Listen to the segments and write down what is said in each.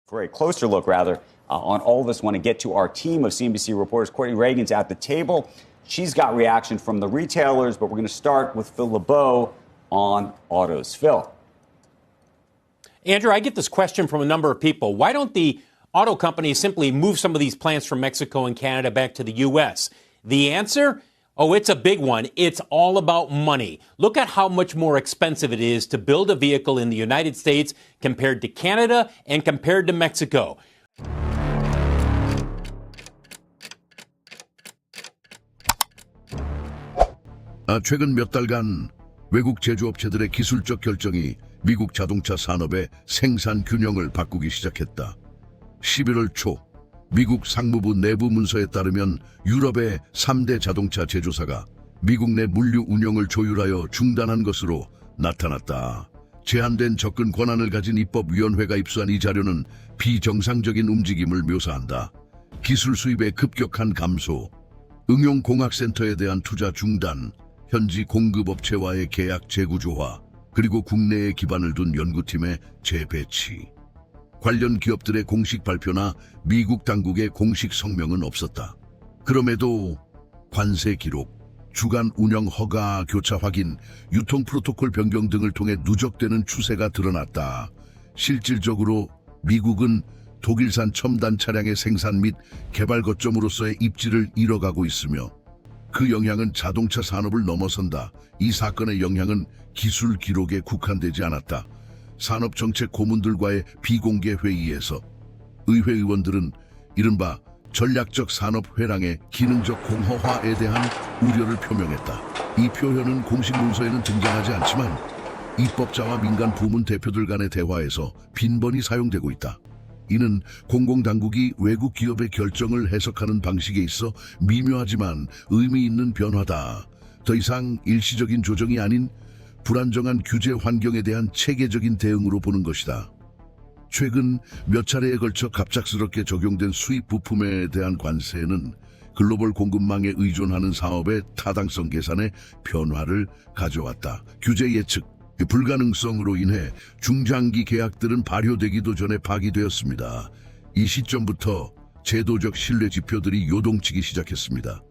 For a closer look, on all of this, want to get to our team of CNBC reporters. Courtney Reagan's at the table. She's got reaction from the retailers, but we're going to start with Phil LeBeau on autos. Phil. Andrew, I get this question from a number of people. Why don't the auto companies simply move some of these plants from Mexico and Canada back to the U.S.? The answer? Oh, it's a big one. It's all about money. Look at how much more expensive it is to build a vehicle in the United States compared to Canada and compared to Mexico. 최근 몇 달간 외국 제조업체들의 기술적 결정이 미국 자동차 산업의 생산 균형을 바꾸기 시작했다. 11월 초 미국 상무부 내부 문서에 따르면 유럽의 3대 자동차 제조사가 미국 내 물류 운영을 조율하여 중단한 것으로 나타났다. 제한된 접근 권한을 가진 입법위원회가 입수한 이 자료는 비정상적인 움직임을 묘사한다. 기술 수입의 급격한 감소, 응용공학센터에 대한 투자 중단, 현지 공급업체와의 계약 재구조화, 그리고 국내에 기반을 둔 연구팀의 재배치. 관련 기업들의 공식 발표나 미국 당국의 공식 성명은 없었다. 그럼에도 관세 기록, 주간 운영 허가 교차 확인, 유통 프로토콜 변경 등을 통해 누적되는 추세가 드러났다. 실질적으로 미국은 독일산 첨단 차량의 생산 및 개발 거점으로서의 입지를 잃어가고 있으며 그 영향은 자동차 산업을 넘어선다. 이 사건의 영향은 기술 기록에 국한되지 않았다. 산업정책 고문들과의 비공개 회의에서 의회 의원들은 이른바 전략적 산업 회랑의 기능적 공허화에 대한 우려를 표명했다. 이 표현은 공식 문서에는 등장하지 않지만 입법자와 민간 부문 대표들 간의 대화에서 빈번히 사용되고 있다. 이는 공공당국이 외국 기업의 결정을 해석하는 방식에 있어 미묘하지만 의미 있는 변화다. 더 이상 일시적인 조정이 아닌 불안정한 규제 환경에 대한 체계적인 대응으로 보는 것이다. 최근 몇 차례에 걸쳐 갑작스럽게 적용된 수입 부품에 대한 관세는 글로벌 공급망에 의존하는 사업의 타당성 계산에 변화를 가져왔다. 규제 예측, 불가능성으로 인해 중장기 계약들은 발효되기도 전에 파기되었습니다. 이 시점부터 제도적 신뢰 지표들이 요동치기 시작했습니다.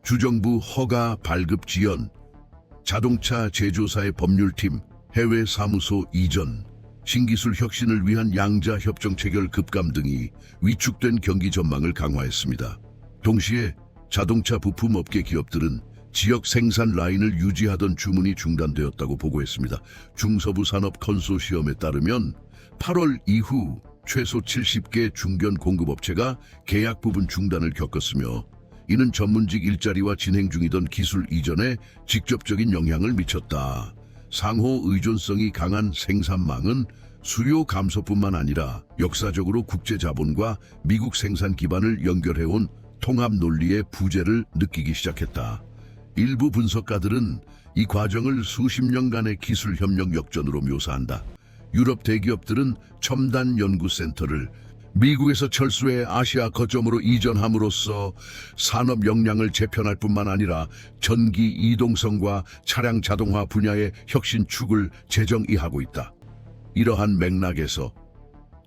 주정부 허가 발급 지연, 자동차 제조사의 법률팀, 해외 사무소 이전, 신기술 혁신을 위한 양자 협정 체결 급감 등이 위축된 경기 전망을 강화했습니다. 동시에 자동차 부품업계 기업들은 지역 생산 라인을 유지하던 주문이 중단되었다고 보고했습니다. 중서부 산업 컨소시엄에 따르면 8월 이후 최소 70개 중견 공급업체가 계약 부분 중단을 겪었으며 이는 전문직 일자리와 진행 중이던 기술 이전에 직접적인 영향을 미쳤다. 상호 의존성이 강한 생산망은 수요 감소뿐만 아니라 역사적으로 국제 자본과 미국 생산 기반을 연결해온 통합 논리의 부재를 느끼기 시작했다. 일부 분석가들은 이 과정을 수십 년간의 기술 협력 역전으로 묘사한다. 유럽 대기업들은 첨단 연구센터를 미국에서 철수해 아시아 거점으로 이전함으로써 산업 역량을 재편할 뿐만 아니라 전기 이동성과 차량 자동화 분야의 혁신 축을 재정의하고 있다. 이러한 맥락에서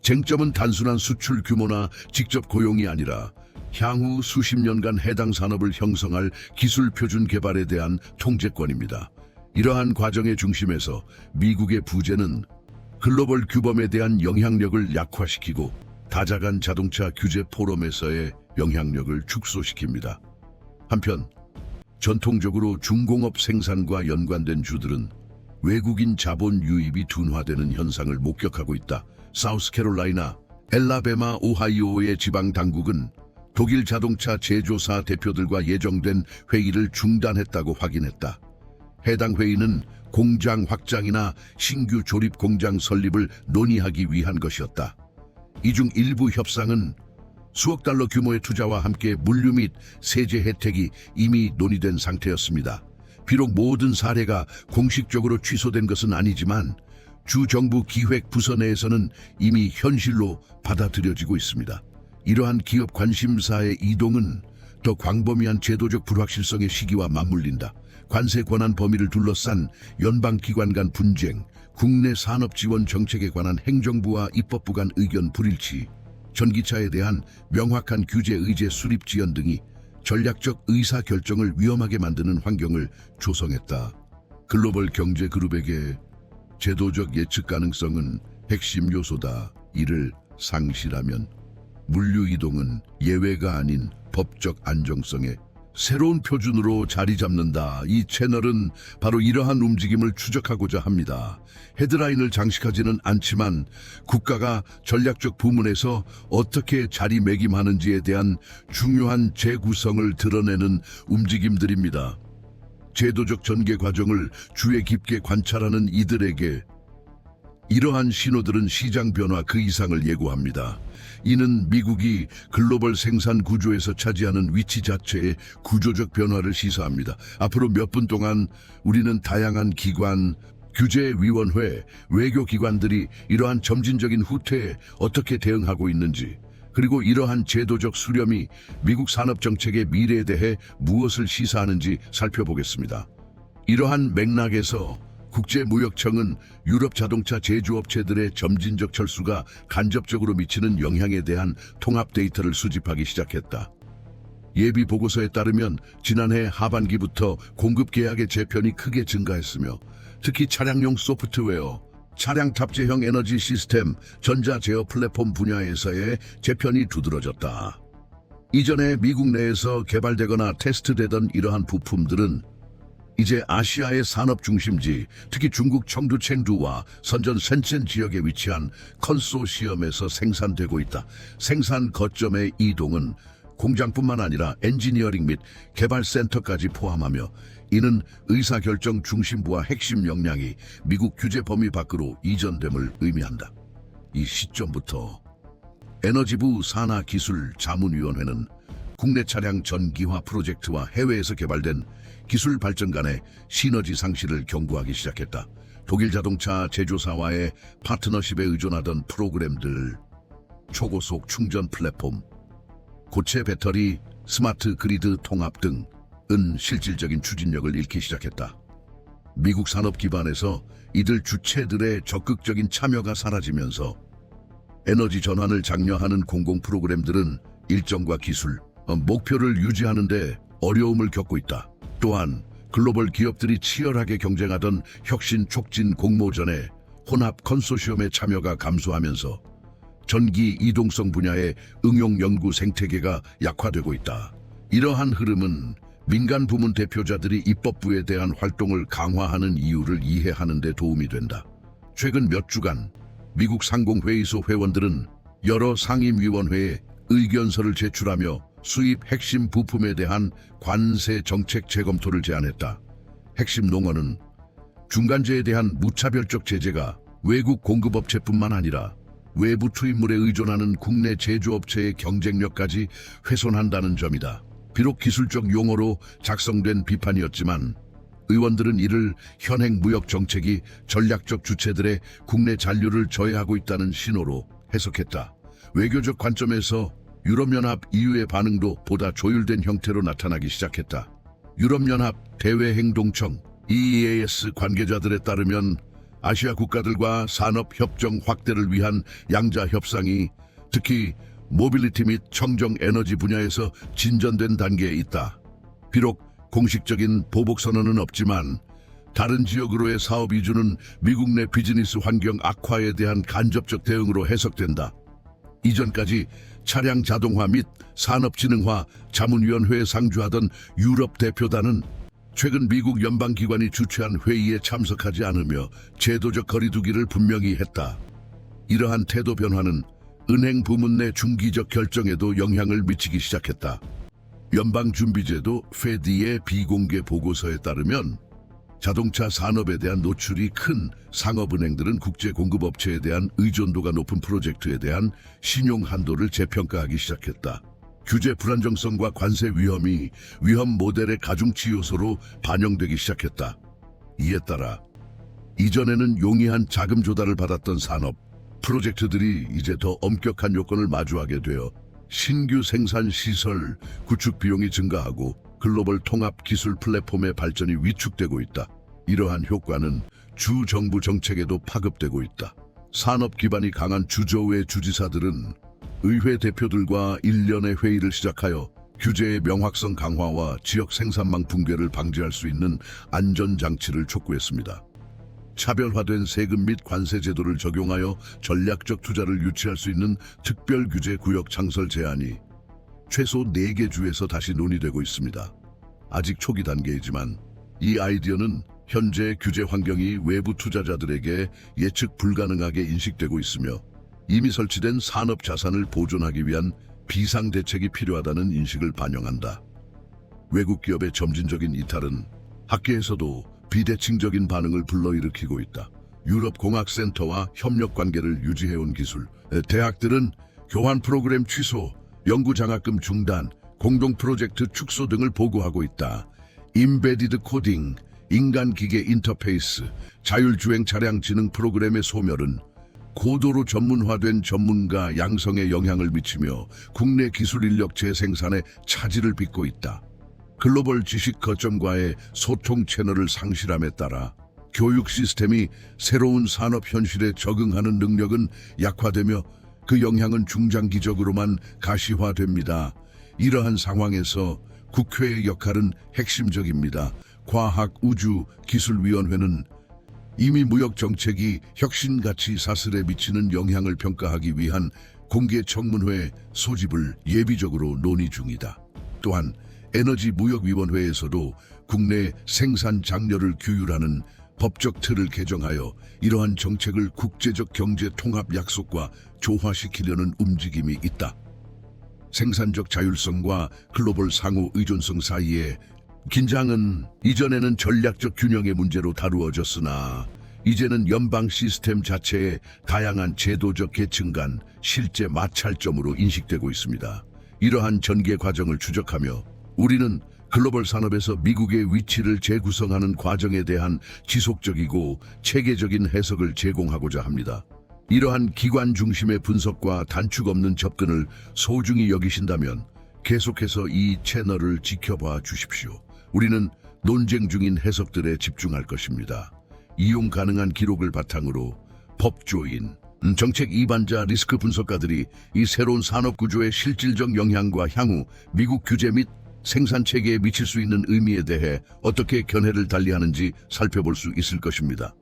쟁점은 단순한 수출 규모나 직접 고용이 아니라 향후 수십 년간 해당 산업을 형성할 기술 표준 개발에 대한 통제권입니다. 이러한 과정의 중심에서 미국의 부재는 글로벌 규범에 대한 영향력을 약화시키고 다자간 자동차 규제 포럼에서의 영향력을 축소시킵니다. 한편 전통적으로 중공업 생산과 연관된 주들은 외국인 자본 유입이 둔화되는 현상을 목격하고 있다. 사우스캐롤라이나, 엘라베마, 오하이오의 지방 당국은 독일 자동차 제조사 대표들과 예정된 회의를 중단했다고 확인했다. 해당 회의는 공장 확장이나 신규 조립 공장 설립을 논의하기 위한 것이었다. 이 중 일부 협상은 수억 달러 규모의 투자와 함께 물류 및 세제 혜택이 이미 논의된 상태였습니다. 비록 모든 사례가 공식적으로 취소된 것은 아니지만 주 정부 기획 부서 내에서는 이미 현실로 받아들여지고 있습니다. 이러한 기업 관심사의 이동은 더 광범위한 제도적 불확실성의 시기와 맞물린다. 관세 권한 범위를 둘러싼 연방기관 간 분쟁, 국내 산업 지원 정책에 관한 행정부와 입법부 간 의견 불일치, 전기차에 대한 명확한 규제 의제 수립 지연 등이 전략적 의사결정을 위험하게 만드는 환경을 조성했다. 글로벌 경제 그룹에게 제도적 예측 가능성은 핵심 요소다. 이를 상실하면 물류 이동은 예외가 아닌 법적 안정성의 새로운 표준으로 자리 잡는다. 이 채널은 바로 이러한 움직임을 추적하고자 합니다. 헤드라인을 장식하지는 않지만 국가가 전략적 부문에서 어떻게 자리매김하는지에 대한 중요한 재구성을 드러내는 움직임들입니다. 제도적 전개 과정을 주의 깊게 관찰하는 이들에게 이러한 신호들은 시장 변화 그 이상을 예고합니다. 이는 미국이 글로벌 생산 구조에서 차지하는 위치 자체의 구조적 변화를 시사합니다. 앞으로 몇 분 동안 우리는 다양한 기관, 규제위원회, 외교기관들이 이러한 점진적인 후퇴에 어떻게 대응하고 있는지, 그리고 이러한 제도적 수렴이 미국 산업정책의 미래에 대해 무엇을 시사하는지 살펴보겠습니다. 이러한 맥락에서 국제무역청은 유럽 자동차 제조업체들의 점진적 철수가 간접적으로 미치는 영향에 대한 통합 데이터를 수집하기 시작했다. 예비 보고서에 따르면 지난해 하반기부터 공급 계약의 재편이 크게 증가했으며 특히 차량용 소프트웨어, 차량 탑재형 에너지 시스템, 전자 제어 플랫폼 분야에서의 재편이 두드러졌다. 이전에 미국 내에서 개발되거나 테스트되던 이러한 부품들은 이제 아시아의 산업 중심지, 특히 중국 청두 챙두와 선전 셴첸 지역에 위치한 컨소시엄에서 생산되고 있다. 생산 거점의 이동은 공장뿐만 아니라 엔지니어링 및 개발센터까지 포함하며 이는 의사결정 중심부와 핵심 역량이 미국 규제 범위 밖으로 이전됨을 의미한다. 이 시점부터 에너지부 산하기술자문위원회는 국내 차량 전기화 프로젝트와 해외에서 개발된 기술 발전 간의 시너지 상실을 경고하기 시작했다. 독일 자동차 제조사와의 파트너십에 의존하던 프로그램들, 초고속 충전 플랫폼, 고체 배터리, 스마트 그리드 통합 등은 실질적인 추진력을 잃기 시작했다. 미국 산업 기반에서 이들 주체들의 적극적인 참여가 사라지면서 에너지 전환을 장려하는 공공 프로그램들은 일정과 기술, 목표를 유지하는 데 어려움을 겪고 있다. 또한 글로벌 기업들이 치열하게 경쟁하던 혁신 촉진 공모전에 혼합 컨소시엄의 참여가 감소하면서 전기 이동성 분야의 응용 연구 생태계가 약화되고 있다. 이러한 흐름은 민간 부문 대표자들이 입법부에 대한 활동을 강화하는 이유를 이해하는 데 도움이 된다. 최근 몇 주간 미국 상공회의소 회원들은 여러 상임위원회에 의견서를 제출하며 수입 핵심 부품에 대한 관세 정책 재검토를 제안했다. 핵심 농어는 중간재에 대한 무차별적 제재가 외국 공급업체뿐만 아니라 외부 투입물에 의존하는 국내 제조업체의 경쟁력까지 훼손한다는 점이다. 비록 기술적 용어로 작성된 비판이었지만 의원들은 이를 현행 무역 정책이 전략적 주체들의 국내 잔류를 저해하고 있다는 신호로 해석했다. 외교적 관점에서 유럽연합 EU의 반응도 보다 조율된 형태로 나타나기 시작했다. 유럽연합 대외행동청 EEAS 관계자들에 따르면 아시아 국가들과 산업협정 확대를 위한 양자 협상이 특히 모빌리티 및 청정 에너지 분야에서 진전된 단계에 있다. 비록 공식적인 보복선언은 없지만 다른 지역으로의 사업 이주는 미국 내 비즈니스 환경 악화에 대한 간접적 대응으로 해석된다. 이전까지 차량 자동화 및 산업진흥화 자문위원회에 상주하던 유럽 대표단은 최근 미국 연방기관이 주최한 회의에 참석하지 않으며 제도적 거리두기를 분명히 했다. 이러한 태도 변화는 은행 부문 내 중기적 결정에도 영향을 미치기 시작했다. 연방준비제도 FED의 비공개 보고서에 따르면 자동차 산업에 대한 노출이 큰 상업은행들은 국제 공급업체에 대한 의존도가 높은 프로젝트에 대한 신용 한도를 재평가하기 시작했다. 규제 불안정성과 관세 위험이 위험 모델의 가중치 요소로 반영되기 시작했다. 이에 따라 이전에는 용이한 자금 조달을 받았던 산업 프로젝트들이 이제 더 엄격한 요건을 마주하게 되어 신규 생산 시설 구축 비용이 증가하고 글로벌 통합 기술 플랫폼의 발전이 위축되고 있다. 이러한 효과는 주 정부 정책에도 파급되고 있다. 산업 기반이 강한 주저우의 주지사들은 의회 대표들과 일련의 회의를 시작하여 규제의 명확성 강화와 지역 생산망 붕괴를 방지할 수 있는 안전장치를 촉구했습니다. 차별화된 세금 및 관세 제도를 적용하여 전략적 투자를 유치할 수 있는 특별 규제 구역 창설 제안이 최소 4개 주에서 다시 논의되고 있습니다. 아직 초기 단계이지만 이 아이디어는 현재 규제 환경이 외부 투자자들에게 예측 불가능하게 인식되고 있으며 이미 설치된 산업 자산을 보존하기 위한 비상 대책이 필요하다는 인식을 반영한다. 외국 기업의 점진적인 이탈은 학계에서도 비대칭적인 반응을 불러일으키고 있다. 유럽 공학센터와 협력 관계를 유지해온 기술, 대학들은 교환 프로그램 취소, 연구 장학금 중단, 공동 프로젝트 축소 등을 보고하고 있다. 임베디드 코딩, 인간-기계 인터페이스, 자율주행 차량 지능 프로그램의 소멸은 고도로 전문화된 전문가 양성에 영향을 미치며 국내 기술 인력 재생산에 차질을 빚고 있다. 글로벌 지식 거점과의 소통 채널을 상실함에 따라 교육 시스템이 새로운 산업 현실에 적응하는 능력은 약화되며 그 영향은 중장기적으로만 가시화됩니다. 이러한 상황에서 국회의 역할은 핵심적입니다. 과학우주기술위원회는 이미 무역 정책이 혁신가치 사슬에 미치는 영향을 평가하기 위한 공개 청문회 소집을 예비적으로 논의 중이다. 또한 에너지무역위원회에서도 국내 생산 장려를 규율하는 법적 틀을 개정하여 이러한 정책을 국제적 경제 통합 약속과 조화시키려는 움직임이 있다. 생산적 자율성과 글로벌 상호 의존성 사이에 긴장은 이전에는 전략적 균형의 문제로 다루어졌으나 이제는 연방 시스템 자체의 다양한 제도적 계층 간 실제 마찰점으로 인식되고 있습니다. 이러한 전개 과정을 추적하며 우리는 글로벌 산업에서 미국의 위치를 재구성하는 과정에 대한 지속적이고 체계적인 해석을 제공하고자 합니다. 이러한 기관 중심의 분석과 단축 없는 접근을 소중히 여기신다면 계속해서 이 채널을 지켜봐 주십시오. 우리는 논쟁 중인 해석들에 집중할 것입니다. 이용 가능한 기록을 바탕으로 법조인, 정책 이반자 리스크 분석가들이 이 새로운 산업 구조의 실질적 영향과 향후 미국 규제 및 생산 체계에 미칠 수 있는 의미에 대해 어떻게 견해를 달리하는지 살펴볼 수 있을 것입니다.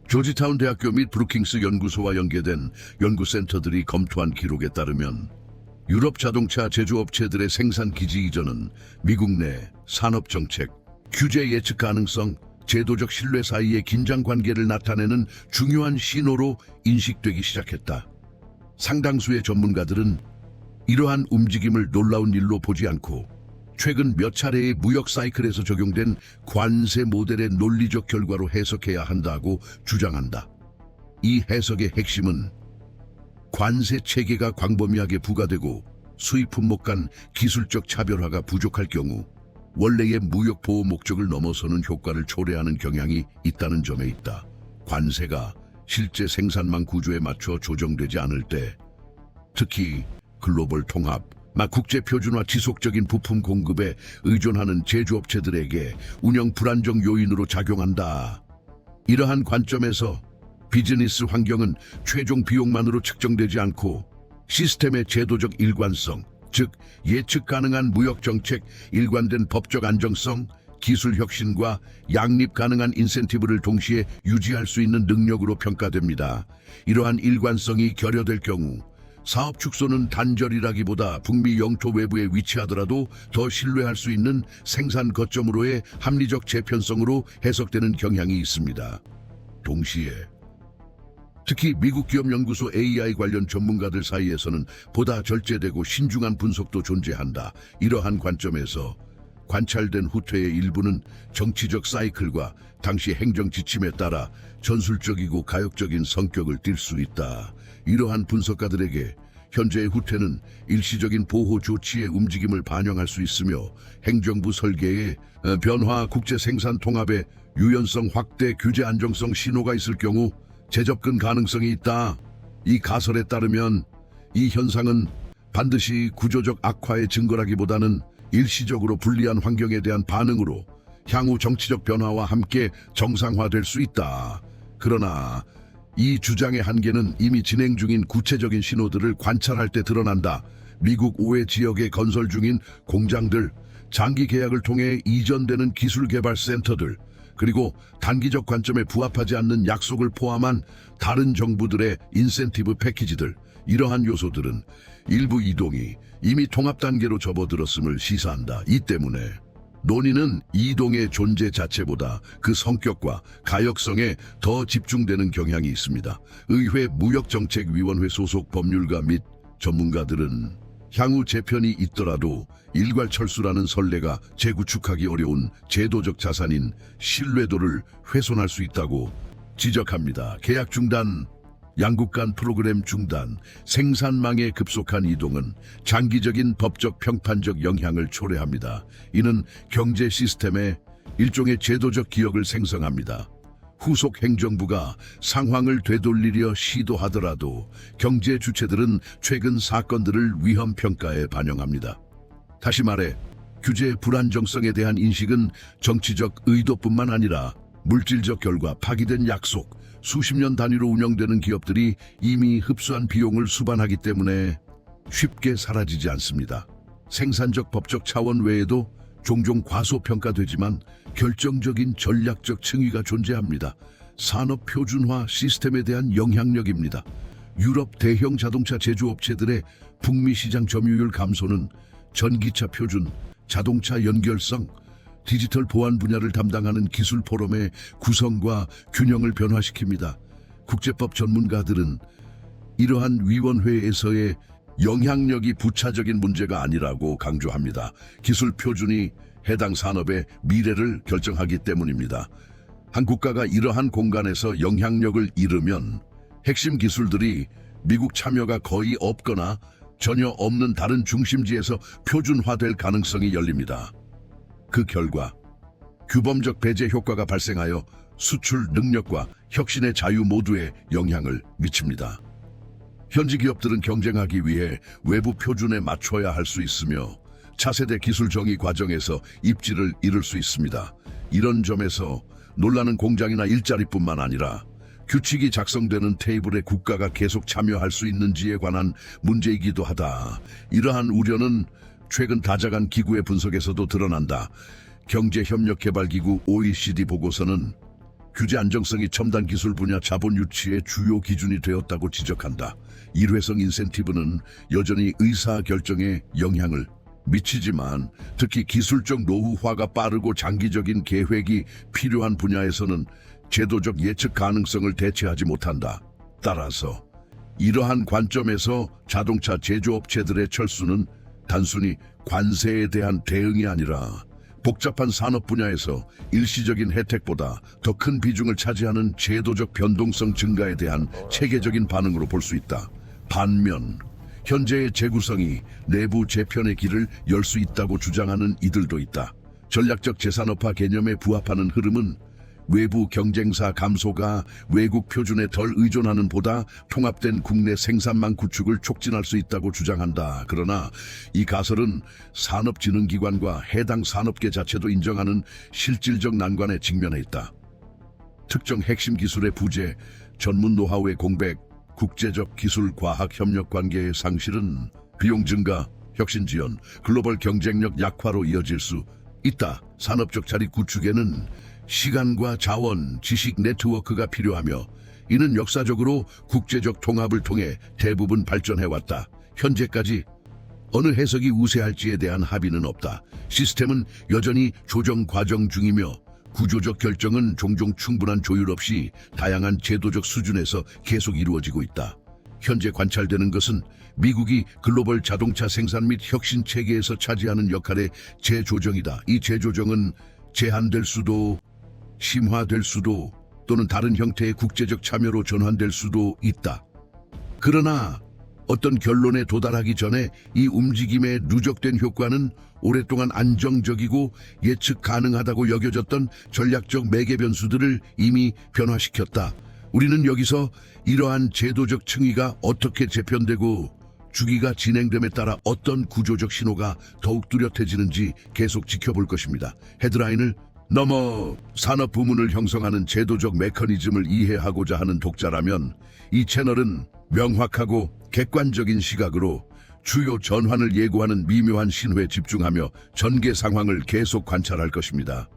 조지타운 대학교 및 브루킹스 연구소와 연계된 연구센터들이 검토한 기록에 따르면 유럽 자동차 제조업체들의 생산 기지 이전은 미국 내 산업 정책, 규제 예측 가능성, 제도적 신뢰 사이의 긴장 관계를 나타내는 중요한 신호로 인식되기 시작했다. 상당수의 전문가들은 이러한 움직임을 놀라운 일로 보지 않고 최근 몇 차례의 무역 사이클에서 적용된 관세 모델의 논리적 결과로 해석해야 한다고 주장한다. 이 해석의 핵심은 관세 체계가 광범위하게 부과되고 수입 품목 간 기술적 차별화가 부족할 경우 원래의 무역 보호 목적을 넘어서는 효과를 초래하는 경향이 있다는 점에 있다. 관세가 실제 생산망 구조에 맞춰 조정되지 않을 때, 특히 글로벌 통합, 국제 표준화 지속적인 부품 공급에 의존하는 제조업체들에게 운영 불안정 요인으로 작용한다. 이러한 관점에서 비즈니스 환경은 최종 비용만으로 측정되지 않고 시스템의 제도적 일관성, 즉 예측 가능한 무역 정책, 일관된 법적 안정성, 기술 혁신과 양립 가능한 인센티브를 동시에 유지할 수 있는 능력으로 평가됩니다. 이러한 일관성이 결여될 경우 사업 축소는 단절이라기보다 북미 영토 외부에 위치하더라도 더 신뢰할 수 있는 생산 거점으로의 합리적 재편성으로 해석되는 경향이 있습니다. 동시에 특히 미국 기업 연구소 AI 관련 전문가들 사이에서는 보다 절제되고 신중한 분석도 존재한다. 이러한 관점에서 관찰된 후퇴의 일부는 정치적 사이클과 당시 행정 지침에 따라 전술적이고 가역적인 성격을 띨 수 있다. 이러한 분석가들에게 현재의 후퇴는 일시적인 보호 조치의 움직임을 반영할 수 있으며 행정부 설계의 변화, 국제 생산 통합의 유연성 확대, 규제 안정성 신호가 있을 경우 재접근 가능성이 있다. 이 가설에 따르면 이 현상은 반드시 구조적 악화의 증거라기보다는 일시적으로 불리한 환경에 대한 반응으로 향후 정치적 변화와 함께 정상화될 수 있다. 그러나 이 주장의 한계는 이미 진행 중인 구체적인 신호들을 관찰할 때 드러난다. 미국 5회 지역에 건설 중인 공장들, 장기 계약을 통해 이전되는 기술 개발 센터들, 그리고 단기적 관점에 부합하지 않는 약속을 포함한 다른 정부들의 인센티브 패키지들, 이러한 요소들은 일부 이동이 이미 통합 단계로 접어들었음을 시사한다. 이 때문에 논의는 이동의 존재 자체보다 그 성격과 가역성에 더 집중되는 경향이 있습니다. 의회 무역정책위원회 소속 법률가 및 전문가들은 향후 재편이 있더라도 일괄 철수라는 선례가 재구축하기 어려운 제도적 자산인 신뢰도를 훼손할 수 있다고 지적합니다. 계약 중단, 양국 간 프로그램 중단, 생산망의 급속한 이동은 장기적인 법적 평판적 영향을 초래합니다. 이는 경제 시스템에 일종의 제도적 기억을 생성합니다. 후속 행정부가 상황을 되돌리려 시도하더라도 경제 주체들은 최근 사건들을 위험 평가에 반영합니다. 다시 말해 규제의 불안정성에 대한 인식은 정치적 의도뿐만 아니라 물질적 결과, 파기된 약속, 수십 년 단위로 운영되는 기업들이 이미 흡수한 비용을 수반하기 때문에 쉽게 사라지지 않습니다. 생산적 법적 차원 외에도 종종 과소평가되지만 결정적인 전략적 층위가 존재합니다. 산업 표준화 시스템에 대한 영향력입니다. 유럽 대형 자동차 제조업체들의 북미 시장 점유율 감소는 전기차 표준, 자동차 연결성, 디지털 보안 분야를 담당하는 기술 포럼의 구성과 균형을 변화시킵니다. 국제법 전문가들은 이러한 위원회에서의 영향력이 부차적인 문제가 아니라고 강조합니다. 기술 표준이 해당 산업의 미래를 결정하기 때문입니다. 한 국가가 이러한 공간에서 영향력을 잃으면 핵심 기술들이 미국 참여가 거의 없거나 전혀 없는 다른 중심지에서 표준화될 가능성이 열립니다. 그 결과 규범적 배제 효과가 발생하여 수출 능력과 혁신의 자유 모두에 영향을 미칩니다. 현지 기업들은 경쟁하기 위해 외부 표준에 맞춰야 할 수 있으며 차세대 기술 정의 과정에서 입지를 잃을 수 있습니다. 이런 점에서 논란은 공장이나 일자리뿐만 아니라 규칙이 작성되는 테이블에 국가가 계속 참여할 수 있는지에 관한 문제이기도 하다. 이러한 우려는 최근 다자간 기구의 분석에서도 드러난다. 경제협력개발기구 OECD 보고서는 규제 안정성이 첨단 기술 분야 자본 유치의 주요 기준이 되었다고 지적한다. 일회성 인센티브는 여전히 의사 결정에 영향을 미치지만 특히 기술적 노후화가 빠르고 장기적인 계획이 필요한 분야에서는 제도적 예측 가능성을 대체하지 못한다. 따라서 이러한 관점에서 자동차 제조업체들의 철수는 단순히 관세에 대한 대응이 아니라 복잡한 산업 분야에서 일시적인 혜택보다 더 큰 비중을 차지하는 제도적 변동성 증가에 대한 체계적인 반응으로 볼 수 있다. 반면 현재의 재구성이 내부 재편의 길을 열 수 있다고 주장하는 이들도 있다. 전략적 재산업화 개념에 부합하는 흐름은 외부 경쟁사 감소가 외국 표준에 덜 의존하는 보다 통합된 국내 생산망 구축을 촉진할 수 있다고 주장한다. 그러나 이 가설은 산업진흥기관과 해당 산업계 자체도 인정하는 실질적 난관에 직면해 있다. 특정 핵심 기술의 부재, 전문 노하우의 공백, 국제적 기술 과학 협력 관계의 상실은 비용 증가, 혁신 지연, 글로벌 경쟁력 약화로 이어질 수 있다. 산업적 자리 구축에는 시간과 자원, 지식 네트워크가 필요하며 이는 역사적으로 국제적 통합을 통해 대부분 발전해왔다. 현재까지 어느 해석이 우세할지에 대한 합의는 없다. 시스템은 여전히 조정 과정 중이며 구조적 결정은 종종 충분한 조율 없이 다양한 제도적 수준에서 계속 이루어지고 있다. 현재 관찰되는 것은 미국이 글로벌 자동차 생산 및 혁신 체계에서 차지하는 역할의 재조정이다. 이 재조정은 제한될 수도 심화될 수도 또는 다른 형태의 국제적 참여로 전환될 수도 있다. 그러나 어떤 결론에 도달하기 전에 이 움직임의 누적된 효과는 오랫동안 안정적이고 예측 가능하다고 여겨졌던 전략적 매개 변수들을 이미 변화시켰다. 우리는 여기서 이러한 제도적 층위가 어떻게 재편되고 주기가 진행됨에 따라 어떤 구조적 신호가 더욱 뚜렷해지는지 계속 지켜볼 것입니다. 헤드라인을 넘어 산업 부문을 형성하는 제도적 메커니즘을 이해하고자 하는 독자라면 이 채널은 명확하고 객관적인 시각으로 주요 전환을 예고하는 미묘한 신호에 집중하며 전개 상황을 계속 관찰할 것입니다.